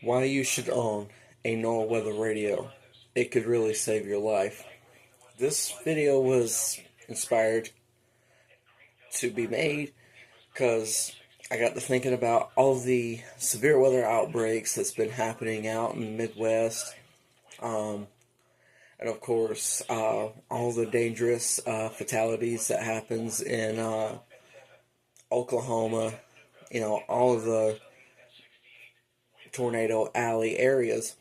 Why you should own a NOAA weather radio. It could really save your life. This video was inspired to be made because I got to thinking about all the severe weather outbreaks that's been happening out in the Midwest. Um, and of course, all the dangerous fatalities that happens in Oklahoma. All of the tornado alley areas.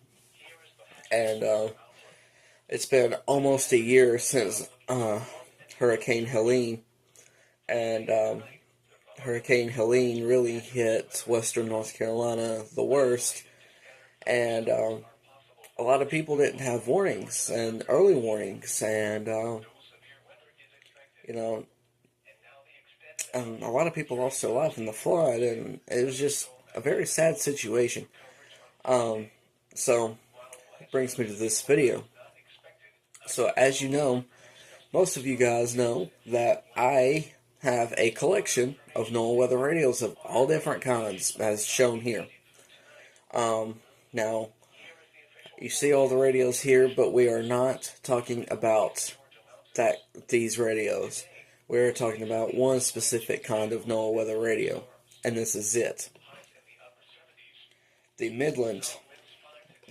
And it's been almost a year since Hurricane Helene, and Hurricane Helene really hit western North Carolina the worst, and a lot of people didn't have warnings and early warnings, and you know, a lot of people lost their life in the flood, and it was just a very sad situation. So it brings me to this video. So as you know, most of you guys know that I have a collection of NOAA weather radios of all different kinds, as shown here. Now, you see all the radios here, but we are not talking about these radios. We're talking about one specific kind of NOAA weather radio, and this is it. The Midland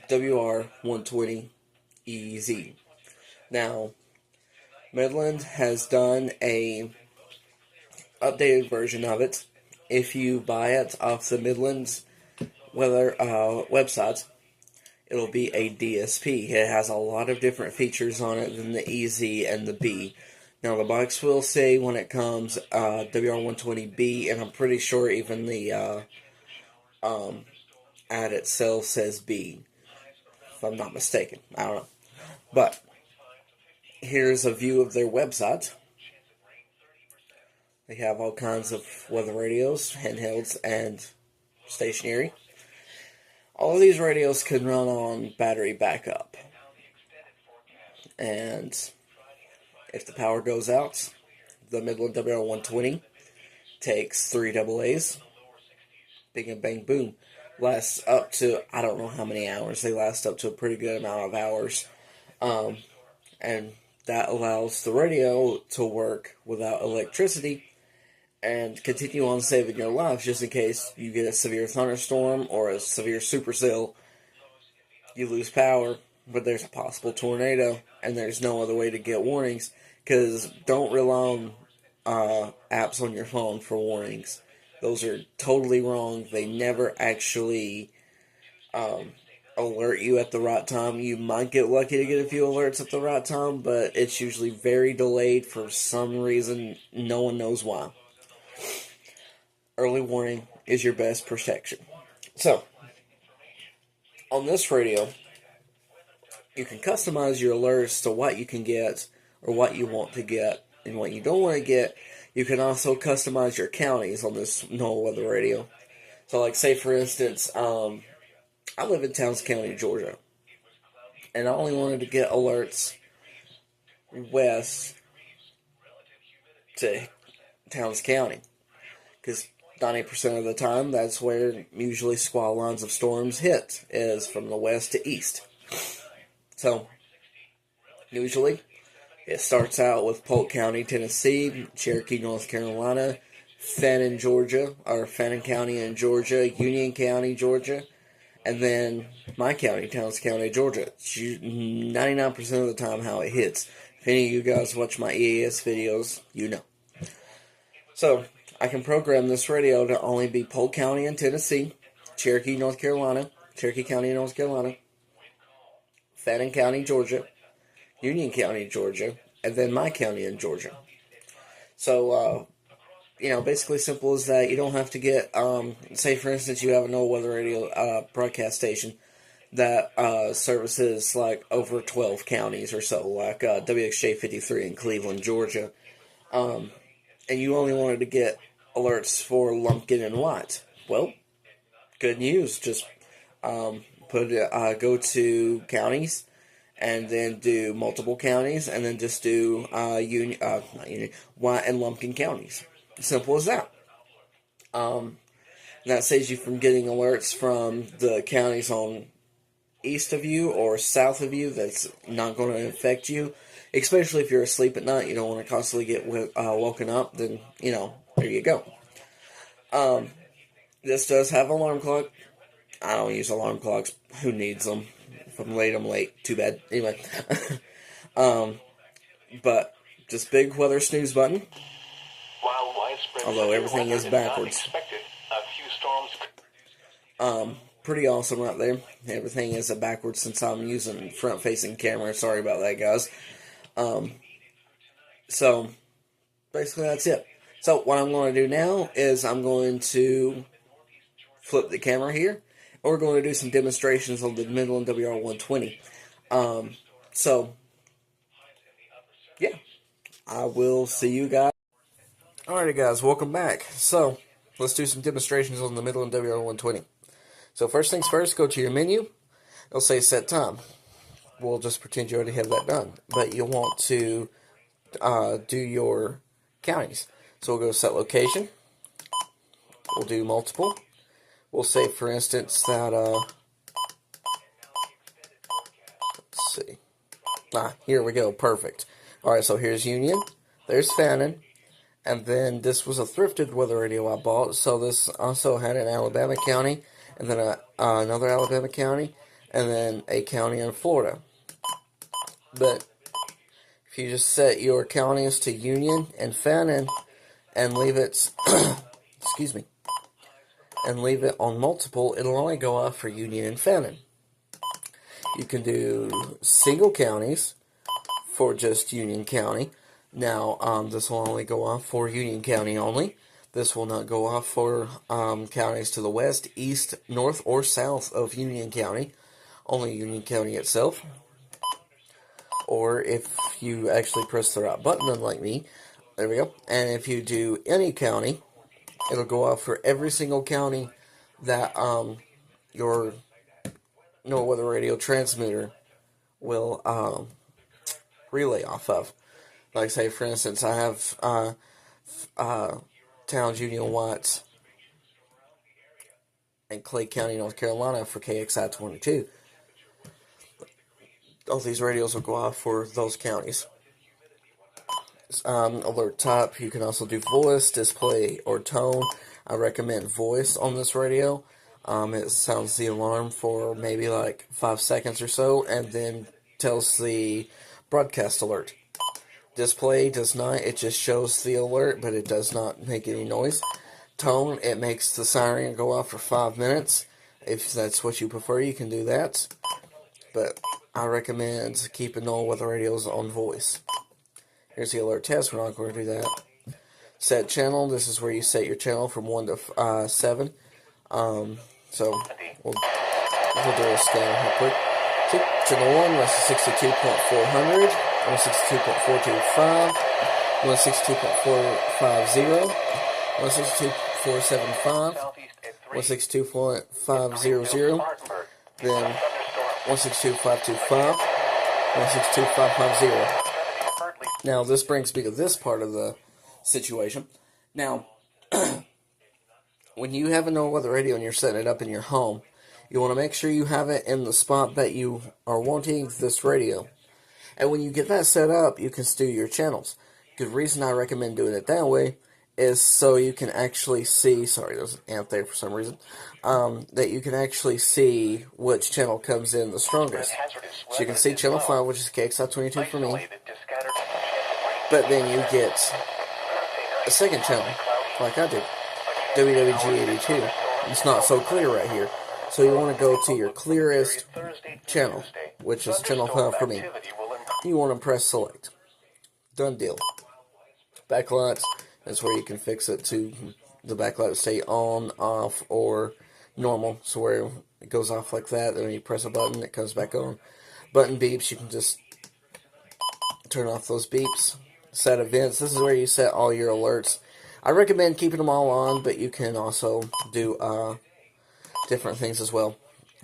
WR120EZ. Now, Midland has done a updated version of it. If you buy it off the Midland's weather website, it'll be a DSP. It has a lot of different features on it than the EZ and the B. Now, the box will say when it comes WR120B, and I'm pretty sure even the ad itself says B, if I'm not mistaken. I don't know. But here's a view of their website. They have all kinds of weather radios, handhelds, and stationary. All of these radios can run on battery backup. And if the power goes out, the Midland WR120 takes 3 AA's. Bing and bang boom. Lasts up to, I don't know how many hours. They last up to a pretty good amount of hours. And that allows the radio to work without electricity and continue on saving your life just in case you get a severe thunderstorm or a severe supercell. You lose power, but there's a possible tornado, and there's no other way to get warnings, because don't rely on apps on your phone for warnings. Those are totally wrong. They never actually alert you at the right time. You might get lucky to get a few alerts at the right time, but it's usually very delayed for some reason. No one knows why. Early warning is your best protection. So, on this radio, you can customize your alerts to what you can get or what you want to get and what you don't want to get. You can also customize your counties on this NOAA weather radio. So, like, say for instance, I live in Towns County, Georgia, and I only wanted to get alerts west to Towns County, because 90% of the time that's where usually squall lines of storms hit, is from the west to east. So, usually, it starts out with Polk County, Tennessee, Cherokee, North Carolina, Fannin, Georgia, or Fannin County in Georgia, Union County, Georgia, and then my county, Towns County, Georgia. It's 99% of the time how it hits. If any of you guys watch my EAS videos, you know. So, I can program this radio to only be Polk County in Tennessee, Cherokee, North Carolina, Cherokee County in North Carolina, Fannin County, Georgia, Union County, Georgia, and then my county in Georgia. So, basically simple as that. You don't have to get, say for instance you have a NOAA weather radio broadcast station that services like over 12 counties or so, like WXJ 53 in Cleveland, Georgia, and you only wanted to get alerts for Lumpkin and White. Well, good news. Just go to counties, and then do multiple counties, and then just do White and Lumpkin counties. Simple as that. that saves you from getting alerts from the counties on east of you or south of you that's not going to affect you. Especially if you're asleep at night, you don't want to constantly get woken up, then, there you go. This does have an alarm clock. I don't use alarm clocks. Who needs them? If I'm late, I'm late. Too bad. Anyway. But this big weather snooze button, although everything is backwards. Pretty awesome right there. Everything is backwards since I'm using front-facing camera. Sorry about that, guys. So, basically that's it. So, what I'm going to do now is I'm going to flip the camera here. And we're going to do some demonstrations on the Midland WR120. So, yeah. I will see you guys. Alrighty, guys. Welcome back. So, let's do some demonstrations on the Midland WR120. So, first things first, go to your menu. It'll say set time. We'll just pretend you already have that done. But you'll want to do your counties. So we'll go set location. We'll do multiple. We'll say, for instance, that, let's see. Here we go. Perfect. Alright, so here's Union. There's Fannin. And then this was a thrifted weather radio I bought. So this also had an Alabama county. And then another Alabama county. And then a county in Florida. But if you just set your counties to Union and Fannin and leave it, excuse me, and leave it on multiple, it'll only go off for Union and Fannin. You can do single counties for just Union County. Now, this will only go off for Union County only. This will not go off for counties to the west, east, north, or south of Union County. Only Union County itself. Or if you actually press the right button, unlike me, there we go. And if you do any county, it'll go off for every single county that your NOAA weather radio transmitter will relay off of. Like, say, for instance, I have Towns, Union, Watts, and Clay County, North Carolina for KXI 22. All these radios will go off for those counties. Alert type, you can also do voice, display, or tone. I recommend voice on this radio. It sounds the alarm for maybe like 5 seconds or so, and then tells the broadcast alert. Display does not, it just shows the alert, but it does not make any noise. Tone, it makes the siren go off for 5 minutes. If that's what you prefer, you can do that. But I recommend keeping NOAA weather radios on voice. Here's the alert test. We're not going to do that. Set channel. This is where you set your channel from 1 to 7. So we'll do a scan real quick. Channel 1, 162.400, 162.425, 162.450, 162.475, 162.500, then 162.525, 162.550. Now, this brings me to this part of the situation. Now, when you have a NOAA weather radio and you're setting it up in your home, you want to make sure you have it in the spot that you are wanting this radio. And when you get that set up, you can do your channels. The reason I recommend doing it that way is so you can actually see, sorry, there's an ant there for some reason, that you can actually see which channel comes in the strongest. So you can see channel 5, which is KXI22 for me, but then you get a second channel, like I did, WWG82. It's not so clear right here. So you want to go to your clearest channel, which is channel 5 for me. You want to press select. Done deal. Backlights, that's where you can fix it to the backlight stay on, off, or normal. So where it goes off like that, then when you press a button, it comes back on. Button beeps, you can just turn off those beeps. Set events, this is where you set all your alerts. I recommend keeping them all on, but you can also do different things as well.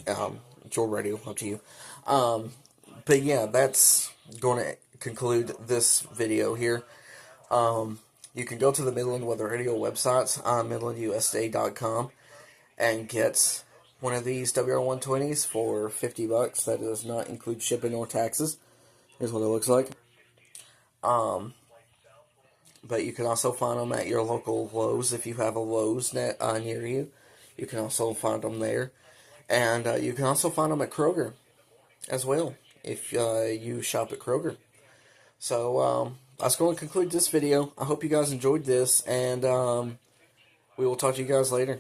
It's your radio, up to you. But yeah, that's going to conclude this video here. You can go to the Midland Weather Radio websites on midlandusa.com, and get one of these WR120s for $50. That does not include shipping or taxes. Here's what it looks like. But you can also find them at your local Lowe's if you have a Lowe's near you. You can also find them there. And you can also find them at Kroger as well if you shop at Kroger. So that's going to conclude this video. I hope you guys enjoyed this, and we will talk to you guys later.